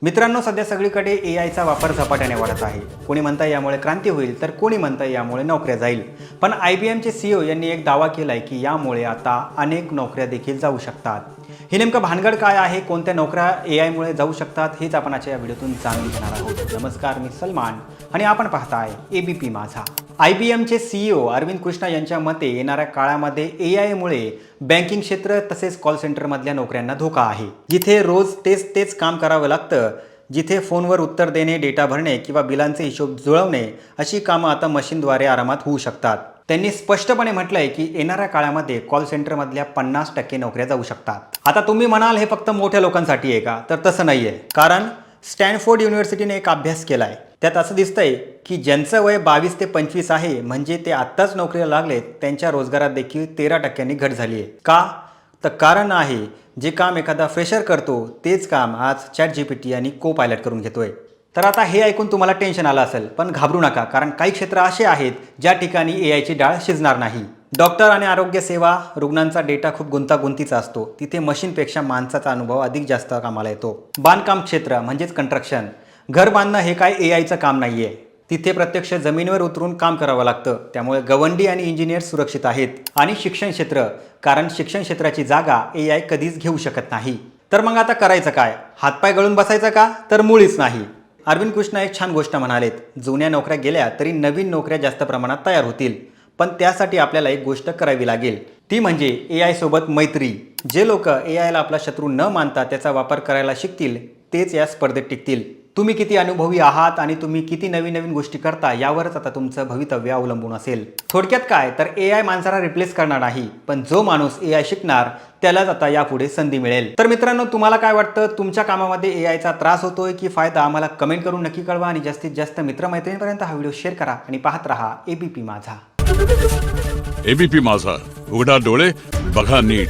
मित्रांनो, सध्या सगळीकडे एआयचा वापर झपाट्याने वाढत आहे. कोणी म्हणतं यामुळे क्रांती होईल, तर कोणी म्हणतं यामुळे नोकऱ्या जाईल. पण IBMचे CEO यांनी एक दावा केलाय की यामुळे आता अनेक नोकऱ्या देखील जाऊ शकतात. हे नेमकं भानगड काय आहे, कोणत्या नोकऱ्या एआयमुळे जाऊ शकतात, हेच आपण आजच्या या व्हिडिओतून जाणून घेणार आहोत. नमस्कार, मी सलमान आणि आपण पाहताय ABP माझा. IBMचे CEO अरविंद कृष्णा यांच्या मते येणाऱ्या काळामध्ये एआयमुळे बँकिंग क्षेत्र तसेच कॉल सेंटरमधल्या नोकऱ्यांना धोका आहे. जिथे रोज तेच काम करावं लागतं, जिथे फोनवर उत्तर देणे, डेटा भरणे किंवा बिलांचे हिशोब जुळवणे अशी कामं आता मशीनद्वारे आरामात होऊ शकतात. त्यांनी स्पष्टपणे म्हटलंय की येणाऱ्या काळामध्ये कॉल सेंटरमधल्या 50% नोकऱ्या जाऊ शकतात. आता तुम्ही म्हणाल हे फक्त मोठ्या लोकांसाठी आहे का? तर तसं नाहीये. कारण स्टॅनफोर्ड युनिव्हर्सिटीने एक अभ्यास केलाय. त्यात असं दिसतंय की ज्यांचं वय 22 ते 25 आहे, म्हणजे ते आत्ताच नोकरीला लागलेत, त्यांच्या रोजगारात देखील 13% घट झाली आहे. का? तर कारण आहे, जे काम एखादा फ्रेशर करतो तेच काम आज ChatGPT आणि Co-Pilot करून घेतोय. तर आता हे ऐकून तुम्हाला टेन्शन आलं असेल, पण घाबरू नका, कारण काही क्षेत्र असे आहेत ज्या ठिकाणी एआयची डाळ शिजणार नाही. डॉक्टर आणि आरोग्य सेवा, रुग्णांचा डेटा खूप गुंतागुंतीचा असतो. तिथे मशीनपेक्षा माणसाचा अनुभव अधिक जास्त कामाला येतो. बांधकाम क्षेत्र म्हणजेच कंस्ट्रक्शन, घर बांधणं हे काय एआयचं काम नाहीये. तिथे प्रत्यक्ष जमिनीवर उतरून काम करावं लागतं. त्यामुळे गवंडी आणि इंजिनियर सुरक्षित आहेत. आणि शिक्षण क्षेत्र, कारण शिक्षण क्षेत्राची जागा एआय कधीच घेऊ शकत नाही. तर मग आता करायचं काय? हातपाय गळून बसायचं का? तर मुळीच नाही. अरविंद कृष्णा एक छान गोष्ट म्हणालेत, जुन्या नोकऱ्या गेल्या तरी नवीन नोकऱ्या जास्त प्रमाणात तयार होतील. पण त्यासाठी आपल्याला एक गोष्ट करावी लागेल, ती म्हणजे एआय सोबत मैत्री. जे लोक एआयला आपला शत्रू न मानता त्याचा वापर करायला शिकतील, तेच या स्पर्धेत टिकतील. तुम्ही किती अनुभवी आहात आणि तुम्ही किती नवीन गोष्टी करता, यावरच आता तुमचं भवितव्य अवलंबून असेल. थोडक्यात काय, तर एआय माणसाला रिप्लेस करणार नाही, पण जो माणूस एआय शिकणार त्यालाच आता यापुढे संधी मिळेल. तर मित्रांनो, तुम्हाला काय वाटतं? तुमच्या कामामध्ये एआयचा त्रास होतोय की फायदा? आम्हाला कमेंट करून नक्की कळवा आणि जास्तीत जास्त मित्रमैत्रिणींपर्यंत हा व्हिडिओ शेअर करा आणि पाहत रहा ABP माझा. ABP माझा, उघडा डोळे बघा नीट.